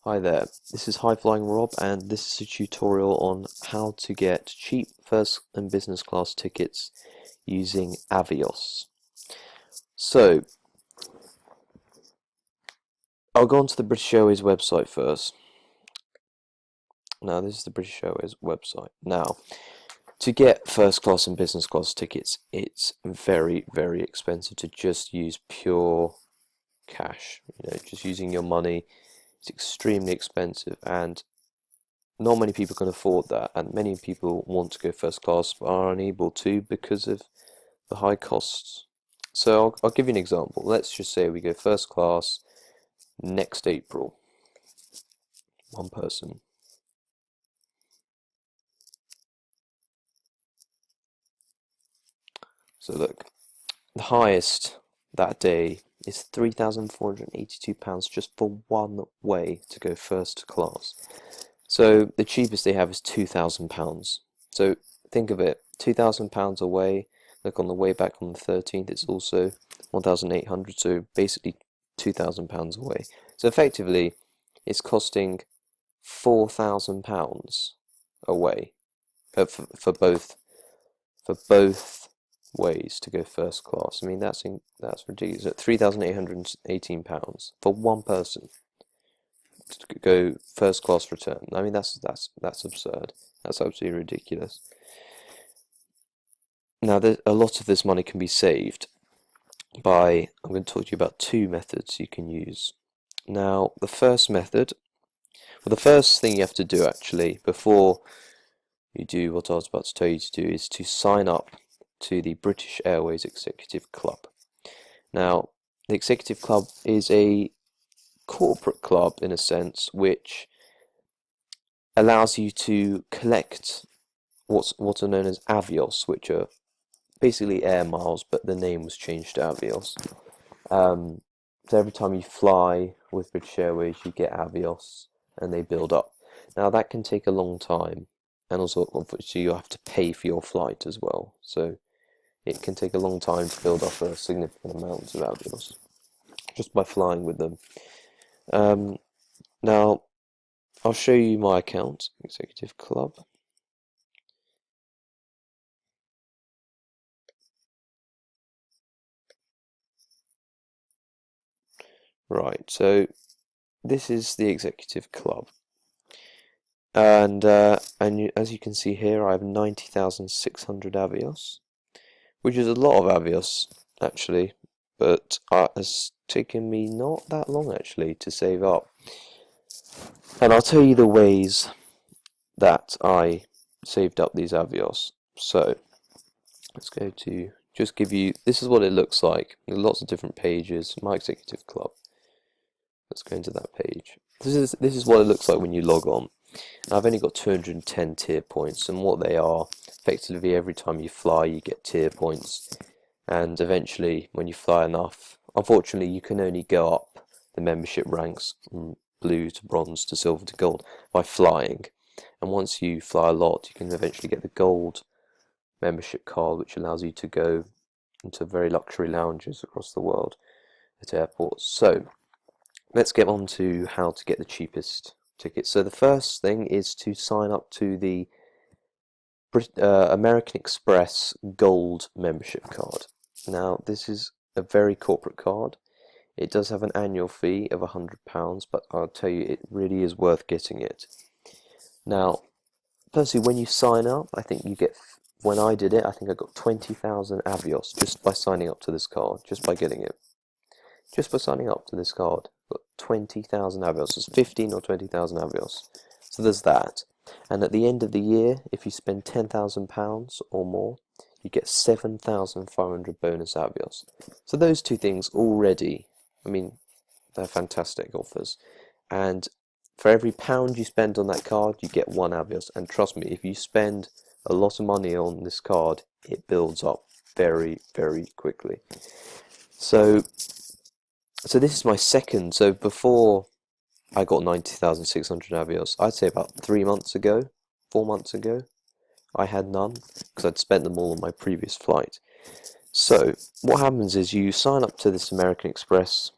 Hi there, this is High Flying Rob, and this is a tutorial on how to get cheap first and business class tickets using Avios. So, I'll go onto the British Airways website first. Now, this is the British Airways website. Now, to get first class and business class tickets, it's very, very expensive to just use pure cash. Just using your money. It's extremely expensive, and not many people can afford that, and many people want to go first class but are unable to because of the high costs. So I'll give you an example. Let's just say we go first class next April. One person. So look, the highest that day is £3,482 just for one way to go first class. So the cheapest they have is £2,000. So think of it, £2,000 away. Look, on the way back on the 13th, it's also 1,800. So basically £2,000 away. So effectively, it's costing £4,000 away for both ways to go first class. I mean, that's ridiculous. At £3,818 for one person to go first class return. I mean, that's absurd. That's absolutely ridiculous. Now, a lot of this money can be saved by, I'm going to talk to you about two methods you can use. Now, the first method, well, the first thing you have to do actually before you do what I was about to tell you to do is to sign up to the British Airways Executive Club. Now, the Executive Club is a corporate club in a sense, which allows you to collect what are known as Avios, which are basically air miles, but the name was changed to Avios. So every time you fly with British Airways, you get Avios, and they build up. Now that can take a long time, and also obviously you have to pay for your flight as well. So it can take a long time to build up a significant amount of Avios just by flying with them. Now, I'll show you my account, Executive Club. Right, so this is the Executive Club, and as you can see here, I have 90,600 Avios, which is a lot of Avios actually, but it's taken me not that long actually to save up. And I'll tell you the ways that I saved up these Avios. So let's go to just give you, this is what it looks like. There's lots of different pages. My Executive Club. Let's go into that page. This is what it looks like when you log on. And I've only got 210 tier points, and what they are, effectively every time you fly you get tier points, and eventually when you fly enough, unfortunately you can only go up the membership ranks from blue to bronze to silver to gold by flying, and once you fly a lot you can eventually get the gold membership card, which allows you to go into very luxury lounges across the world at airports. So let's get on to how to get the cheapest tickets. So the first thing is to sign up to the American Express Gold membership card. Now, this is a very corporate card. It does have an annual fee of £100, but I'll tell you, it really is worth getting it. Now, firstly, when you sign up, I think you get, when I did it, I think I got 20,000 Avios just by signing up to this card, just by getting it. Just by signing up to this card, got 20,000 Avios. It's 15 or 20,000 Avios. So there's that. And at the end of the year, if you spend £10,000 or more, you get 7,500 bonus Avios. So those two things already, I mean, they're fantastic offers. And for every £1 you spend on that card, you get one Avios. And trust me, if you spend a lot of money on this card, it builds up very, very quickly. So this is my second. So before I got 90,600 Avios, I'd say about 4 months ago, I had none because I'd spent them all on my previous flight. So what happens is you sign up to this American Express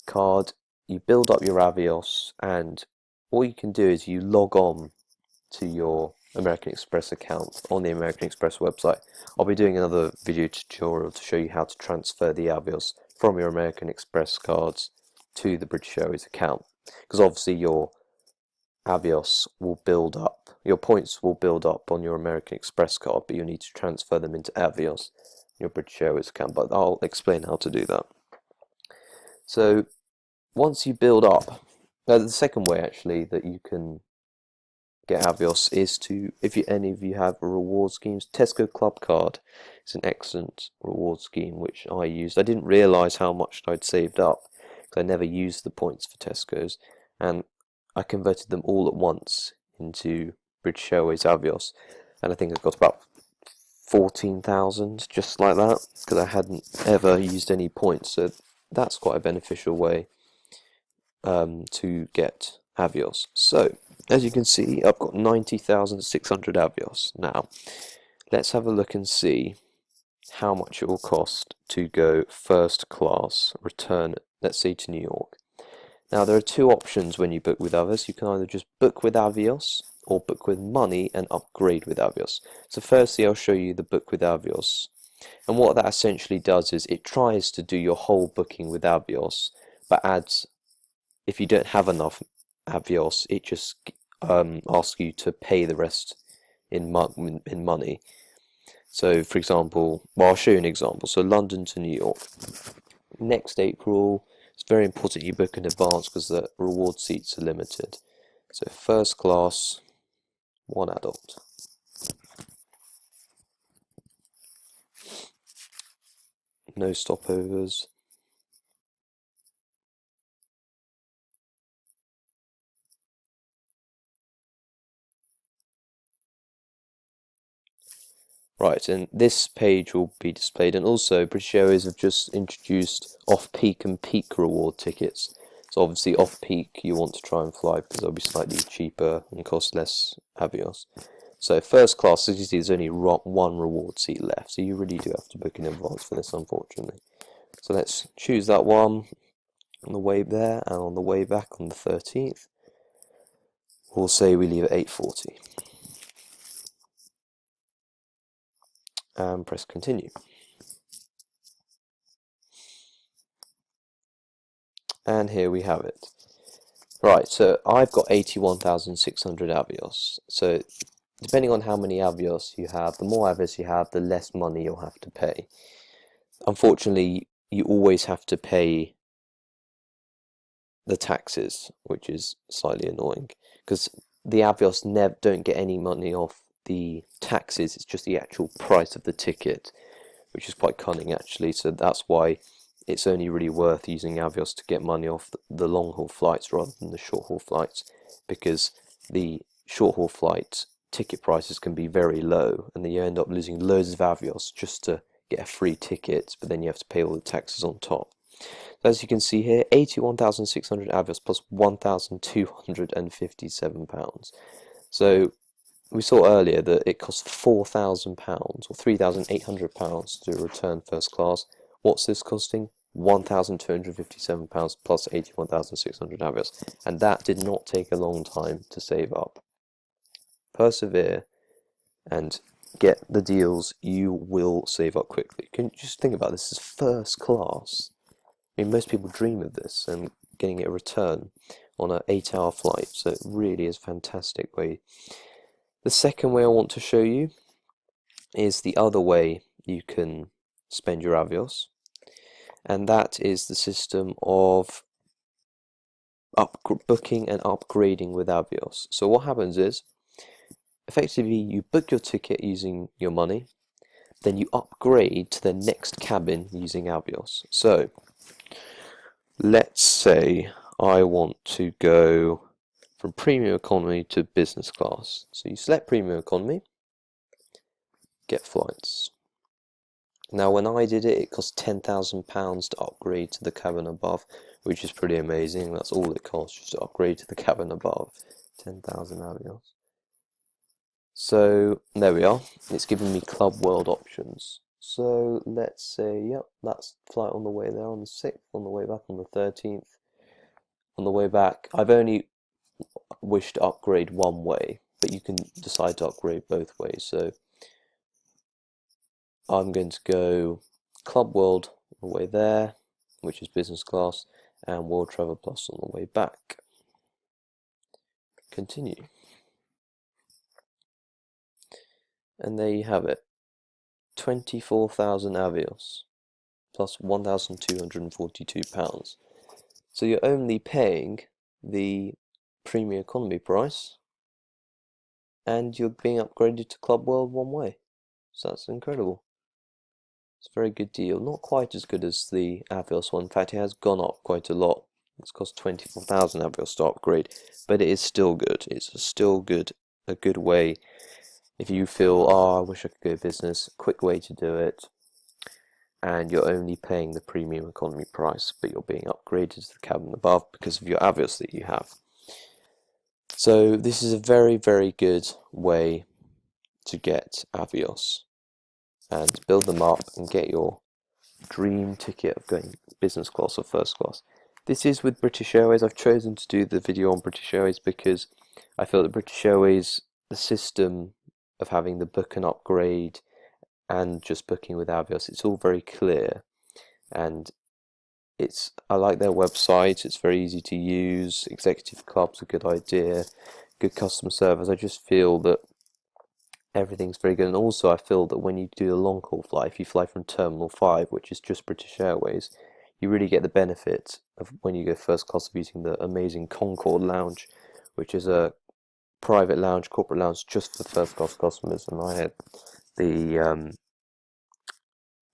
card, you build up your Avios, and all you can do is you log on to your American Express account on the American Express website. I'll be doing another video tutorial to show you how to transfer the Avios from your American Express cards to the British Airways account, because obviously your Avios will build up, your points will build up on your American Express card, but you need to transfer them into Avios, your British Airways account, but I'll explain how to do that. So once you build up, the second way actually that you can get Avios is to, if any of you have reward schemes, Tesco Club Card is an excellent reward scheme which I used. I didn't realise how much I'd saved up because I never used the points for Tesco's, and I converted them all at once into British Airways Avios, and I think I got about 14,000 just like that because I hadn't ever used any points. So that's quite a beneficial way to get Avios. So as you can see, I've got 90,600 Avios. Now let's have a look and see how much it will cost to go first class return, let's say, to New York. Now there are two options when you book with others. You can either just book with Avios or book with money and upgrade with Avios. So firstly I'll show you the book with Avios, and what that essentially does is it tries to do your whole booking with Avios, but adds, if you don't have enough Avios, it just asks you to pay the rest in money. So for example, well, I'll show you an example. So London to New York. Next April, it's very important you book in advance because the reward seats are limited. So first class, one adult. No stopovers. Right, and this page will be displayed, and also British Airways have just introduced off-peak and peak reward tickets. So obviously off-peak you want to try and fly because they'll be slightly cheaper and cost less Avios. So first class, as you see, there's only one reward seat left, so you really do have to book in advance for this, unfortunately. So let's choose that one on the way there, and on the way back on the 13th, we'll say we leave at 8:40. And press continue. And here we have it. Right, so I've got 81,600 Avios. So depending on how many Avios you have, the more Avios you have, the less money you'll have to pay. Unfortunately, you always have to pay the taxes, which is slightly annoying, because the Avios don't get any money off the taxes. It's just the actual price of the ticket, which is quite cunning actually. So that's why it's only really worth using Avios to get money off the long haul flights rather than the short haul flights, because the short haul flight ticket prices can be very low, and then you end up losing loads of Avios just to get a free ticket, but then you have to pay all the taxes on top. As you can see here, 81,600 Avios plus £1,257. So we saw earlier that it costs £4,000 or £3,800 to return first class. What's this costing? £1,257 plus 81,600 Avios. And that did not take a long time to save up. Persevere and get the deals, you will save up quickly. Can you just think about this as first class? I mean, most people dream of this and getting it a return on an 8-hour flight, so it really is a fantastic way. The second way I want to show you is the other way you can spend your Avios, and that is the system of booking and upgrading with Avios. So what happens is, effectively, you book your ticket using your money, then you upgrade to the next cabin using Avios. So let's say I want to go from premium economy to business class. So you select premium economy, get flights. Now when I did it, it cost £10,000 to upgrade to the cabin above, which is pretty amazing. That's all it costs, just to upgrade to the cabin above. 10,000 Avios. So there we are. It's giving me Club World options. So let's say, yep, that's flight on the way there on the 6th, on the way back on the 13th. on the way back. I've only wished to upgrade one way, but you can decide to upgrade both ways. So I'm going to go Club World on the way there, which is business class, and World Travel Plus on the way back. Continue. And there you have it. 24,000 Avios plus £1,242. So you're only paying the premium economy price, and you're being upgraded to Club World one way. So that's incredible. It's a very good deal. Not quite as good as the Avios one. In fact, it has gone up quite a lot. It's cost 24,000 Avios to upgrade, but it is still good. It's still a good way. If you feel, oh, I wish I could go business, quick way to do it. And you're only paying the premium economy price, but you're being upgraded to the cabin above because of your Avios that you have. So this is a very, very good way to get Avios and build them up and get your dream ticket of going business class or first class. This is with British Airways. I've chosen to do the video on British Airways because I feel that British Airways, the system of having the book and upgrade and just booking with Avios, it's all very clear, and I like their website. It's very easy to use. Executive club's a good idea, good customer service. I just feel that everything's very good, and also I feel that when you do a long haul flight, if you fly from Terminal 5, which is just British Airways, you really get the benefit of when you go first class of using the amazing Concorde Lounge, which is a private lounge, corporate lounge just for first class customers, and I had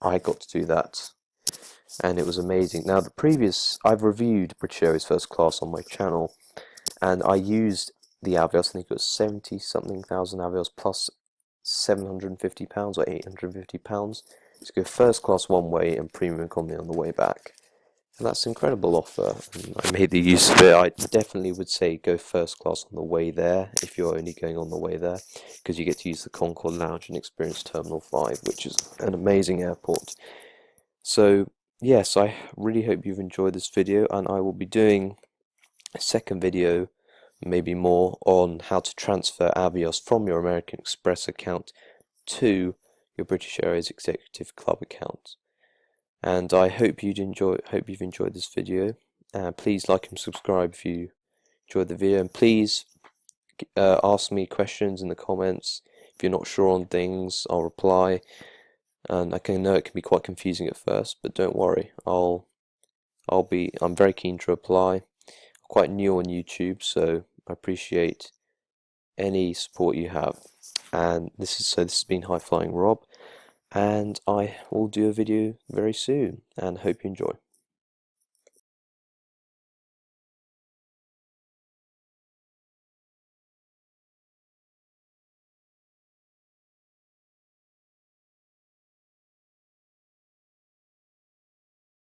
I got to do that, and it was amazing. Now I've reviewed British Airways first class on my channel, and I used the Avios. I think it was 70 something thousand Avios plus £750 or £850 to go first class one way and premium economy on the way back. And that's an incredible offer, and I made the use of it. I definitely would say go first class on the way there if you're only going on the way there, because you get to use the Concorde Lounge and experience Terminal 5, which is an amazing airport. So yes, I really hope you've enjoyed this video, and I will be doing a second video, maybe more, on how to transfer Avios from your American Express account to your British Airways Executive Club account. And I hope you've enjoyed this video. Please like and subscribe if you enjoyed the video, and please ask me questions in the comments. If you're not sure on things, I'll reply. And I know it can be quite confusing at first, but don't worry. I'm very keen to reply. I'm quite new on YouTube, so I appreciate any support you have. And this has been High Flying Rob, and I will do a video very soon, and hope you enjoy.